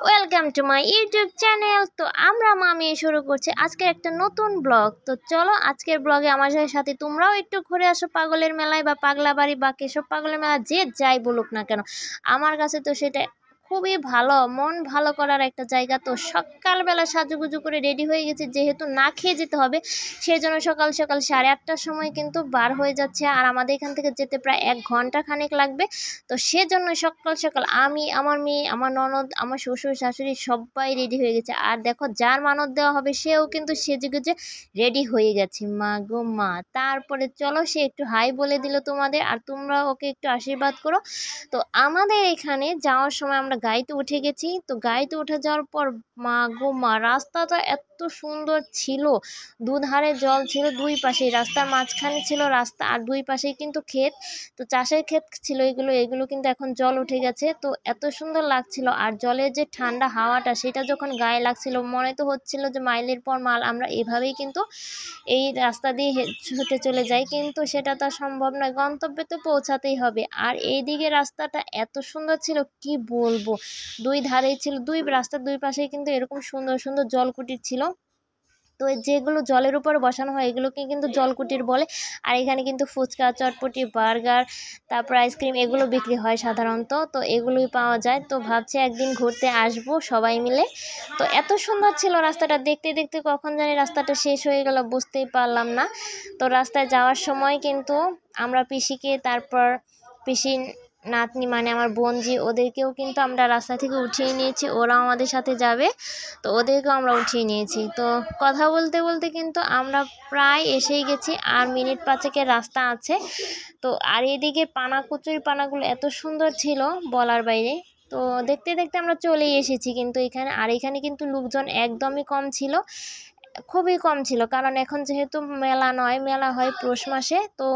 Welcome to my YouTube channel. তো আমরা মামি শুরু করছি আজকের একটা নতুন ব্লগ। তো চলো আজকের ব্লগে আমার সাথে তোমরাও একটু ঘুরে আসো পাগলের মেলায় বা পাগলা বাড়ি বা কেশব পাগলের মেলা, যে যাই বলুক না কেন আমার কাছে তো সেটা খুবই ভালো, মন ভালো করার একটা জায়গা। তো সকালবেলা সাজুগুজু করে রেডি হয়ে গেছি, যেহেতু না খেয়ে যেতে হবে সেই জন্য সকাল সকাল 8:30টার সময় কিন্তু বার হয়ে যাচ্ছে, আর আমাদের এখান থেকে যেতে প্রায় 1 ঘন্টা খানেক লাগবে। তো সেজন্য সকাল সকাল আমি, আমার মেয়ে, আমার ননদ, আমার শ্বশুর শাশুড়ি সবাই রেডি হয়ে গেছে। আর দেখো যার মানত দেওয়া হবে সেও কিন্তু সেজেগুজে রেডি হয়ে গেছে। মা গো মা, তারপরে চলো সে একটু হাই বলে দিল তোমাদের, আর তোমরা ওকে একটু আশীর্বাদ করো। তো আমাদের এখানে যাওয়ার সময় আমরা গাড়িতে উঠে গেছি। তো গাড়িতে উঠে যাওয়ার পর মা গো মা, রাস্তাটা এত সুন্দর ছিল, দুধারে জল ছিল, দুই পাশেই রাস্তার মাঝখানে ছিল রাস্তা, আর দুই পাশেই কিন্তু ক্ষেত। তো চাষের ক্ষেত ছিল এগুলো কিন্তু এখন জল উঠে গেছে। তো এত সুন্দর লাগছিল, আর জলের যে ঠান্ডা হাওয়াটা সেটা যখন গায়ে লাগছিল মনে তো হচ্ছিল যে মাইলের পর মাইল আমরা এভাবেই কিন্তু এই রাস্তা দিয়ে হেঁটে চলে যাই, কিন্তু সেটা তো সম্ভব নয়, গন্তব্যে তো পৌঁছাতেই হবে। আর এইদিকে রাস্তাটা এত সুন্দর ছিল কি বলবো, দুই ধারেই ছিল, দুই রাস্তার দুই পাশেই কিন্তু এরকম সুন্দর সুন্দর জলকুটির ছিল। তো যেগুলো জলের উপরে বসানো হয় এগুলোকে কিন্তু জলকুটির বলে। আর এখানে কিন্তু ফুচকা, চটপটি, বার্গার, তারপর আইসক্রিম এগুলো বিক্রি হয় সাধারণত। তো এগুলোই পাওয়া যায়। তো ভাবছি একদিন ঘুরতে আসবো সবাই মিলে। তো এত সুন্দর ছিল রাস্তাটা, দেখতে দেখতে কখন জানি রাস্তাটা শেষ হয়ে গেল বুঝতেই পারলাম না। তো রাস্তায় যাওয়ার সময় কিন্তু আমরা পিসিকে, তারপর পিসি নাতনি মানে আমার বোনজি, ওদেরকেও কিন্তু আমরা রাস্তা থেকে উঠিয়ে নিয়েছি, ওরাও আমাদের সাথে যাবে। তো ওদেরকেও আমরা উঠিয়ে নিয়েছি। তো কথা বলতে বলতে কিন্তু আমরা প্রায় এসেই গেছি, আর মিনিট 5-এর রাস্তা আছে। তো আর এদিকে কচুরি পানাগুলো এত সুন্দর ছিল বলার বাইরে। তো দেখতে দেখতে আমরা চলেই এসেছি কিন্তু এখানে কিন্তু লোকজন একদমই কম ছিল, খুবই কম ছিল। কারণ এখন যেহেতু মেলা নয়, মেলা হয় পৌষ মাসে। তো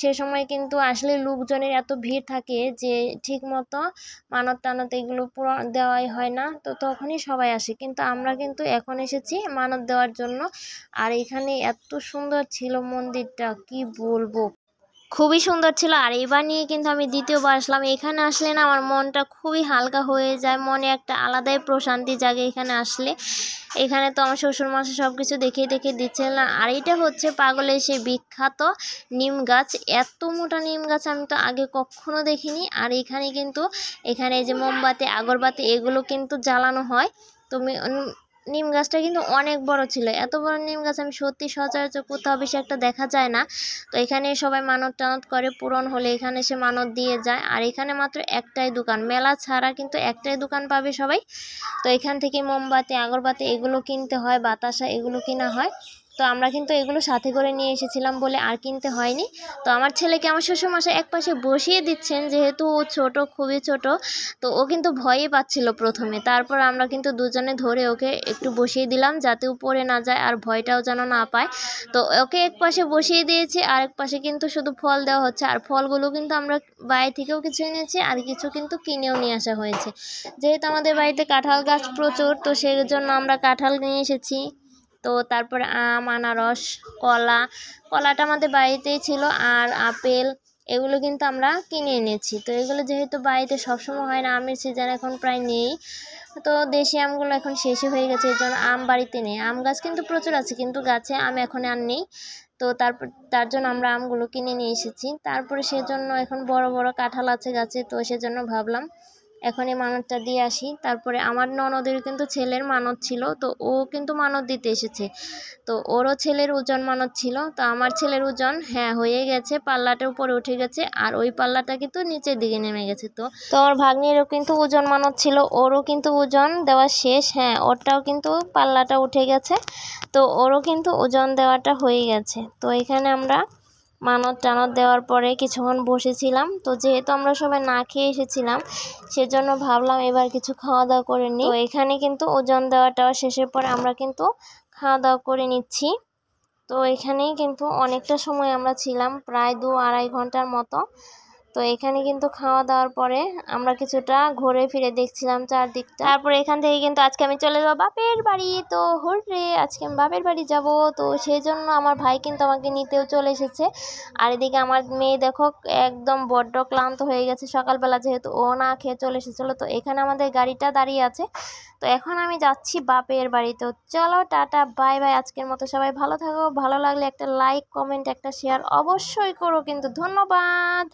সে সময় কিন্তু আসলে লোকজনের এত ভিড় থাকে যে ঠিক মতো মানত টানত এগুলো পুরো দেওয়াই হয় না। তো তখনই সবাই আসে, কিন্তু আমরা কিন্তু এখন এসেছি মানত দেওয়ার জন্য। আর এখানে এত সুন্দর ছিল মন্দিরটা কি বলবো, খুবই সুন্দর ছিল। আর এবার নিয়ে কিন্তু আমি দ্বিতীয়বার আসলাম। এখানে আসলে না আমার মনটা খুবই হালকা হয়ে যায়, মনে একটা আলাদাই প্রশান্তি জাগে এখানে আসলে। এখানে তো আমার শ্বশুরমশাই সব কিছু দেখিয়ে দেখিয়ে দিচ্ছিল না। আর এটা হচ্ছে পাগলের সেই বিখ্যাত নিম গাছ। এত মোটা নিম গাছ আমি তো আগে কখনো দেখিনি। আর এখানে এই যে মোমবাতি, আগরবাতি এগুলো কিন্তু জ্বালানো হয়। তো নিম গাছটা কিন্তু অনেক বড় ছিল, এত বড় নিম গাছ আমি সত্যি সচরাচর কোথাও বেশি একটা দেখা যায় না। তো এখানে সবাই মানত টানত করে, পূরণ হলে এখানে সে মানত দিয়ে যায়। আর এখানে মাত্র একটাই দোকান, মেলা ছাড়া কিন্তু একটাই দোকান পাবে সবাই। তো এখান থেকে মোমবাতি, আগরবাতি এগুলো কিনতে হয়, বাতাসা এগুলো কিনা হয়। তো আমরা কিন্তু এগুলো সাথে করে নিয়ে এসেছিলাম বলে আর কিনতে হয়নি। তো আমার ছেলেকে আমার শ্বশুরমশাই একপাশে বসিয়ে দিচ্ছেন, যেহেতু ও ছোট, খুবই ছোট। তো ও কিন্তু ভয়ই পাচ্ছিল প্রথমে, তারপর আমরা কিন্তু দুজনে ধরে ওকে একটু বসিয়ে দিলাম যাতে ও পড়ে না যায় আর ভয়টাও যেন না পায়। তো ওকে এক পাশে বসিয়ে দিয়েছি, আর এক পাশে কিন্তু শুধু ফল দেওয়া হচ্ছে। আর ফলগুলো কিন্তু আমরা বাইরে থেকেও কিছু এনেছি, আর কিছু কিন্তু কিনেও নিয়ে আসা হয়েছে। যেহেতু আমাদের বাড়িতে কাঁঠাল গাছ প্রচুর, তো সেই জন্য আমরা কাঁঠাল নিয়ে এসেছি। তো তারপরে আম, আনারস, কলাটা আমাদের বাড়িতেই ছিল, আর আপেল এগুলো কিন্তু আমরা কিনে এনেছি। তো এগুলো যেহেতু বাড়িতে সবসময় হয় না, আমের সিজন এখন প্রায় নেই, তো দেশি আমগুলো এখন শেষই হয়ে গেছে, এই জন্য আম বাড়িতে নেই। আম গাছ কিন্তু প্রচুর আছে, কিন্তু গাছে আম এখন আর নেই। তো তার জন্য আমরা আমগুলো কিনে নিয়ে এসেছি। তারপরে সেজন্য এখন বড় বড় কাঁঠাল আছে গাছে, তো সেজন্য ভাবলাম এখন এই মানতটা দিয়ে আসি। তারপরে আমার ননদের কিন্তু ছেলের মানত ছিল, তো ও কিন্তু মানত দিতে এসেছে। তো ওরও ছেলের ওজন মানত ছিল। তো আমার ছেলের ওজন হয়ে গেছে, পাল্লাটার উপরে উঠে গেছে, আর ওই পাল্লাটা কিন্তু নিচের দিকে নেমে গেছে। তো আমার ভাগ্নিরও কিন্তু ওজন মানত ছিল, ওরও কিন্তু ওজন দেওয়া শেষ। ওরটাও কিন্তু পাল্লাটা উঠে গেছে, তো ওরও কিন্তু ওজন দেওয়াটা হয়ে গেছে। তো এখানে আমরা মানত টানত দেওয়ার পরে কিছুক্ষণ বসেছিলাম। তো যেহেতু আমরা সবাই না খেয়ে এসেছিলাম সেজন্য ভাবলাম এবার কিছু খাওয়া দাওয়া করে নিই। তো এখানে কিন্তু ওজন দেওয়াটাও শেষের পরে আমরা কিন্তু খাওয়া দাওয়া করে নিচ্ছি। তো এখানেই কিন্তু অনেকটা সময় আমরা ছিলাম, প্রায় 2-2.5 ঘন্টার মতো। তো এখানে কিন্তু খাওয়া দাওয়ার পরে আমরা কিছুটা ঘুরে ফিরে দেখছিলাম চারদিকটা। তারপরে এখান থেকে কিন্তু আজকে আমি চলে যাবো বাপের বাড়ি। তো হুররে, আজকে আমি বাপের বাড়ি যাব। তো সেই জন্য আমার ভাই কিন্তু আমাকে নিতেও চলে এসেছে। আর এদিকে আমার মেয়ে দেখো একদম বড্ড ক্লান্ত হয়ে গেছে সকালবেলা, যেহেতু ও না খেয়ে চলে এসেছিলো। তো এখানে আমাদের গাড়িটা দাঁড়িয়ে আছে। তো এখন আমি যাচ্ছি বাপের বাড়ি। তো চলো টাটা বাই বাই। আজকের মতো সবাই ভালো থাকো। ভালো লাগলে একটা লাইক, কমেন্ট, একটা শেয়ার অবশ্যই করো কিন্তু। ধন্যবাদ।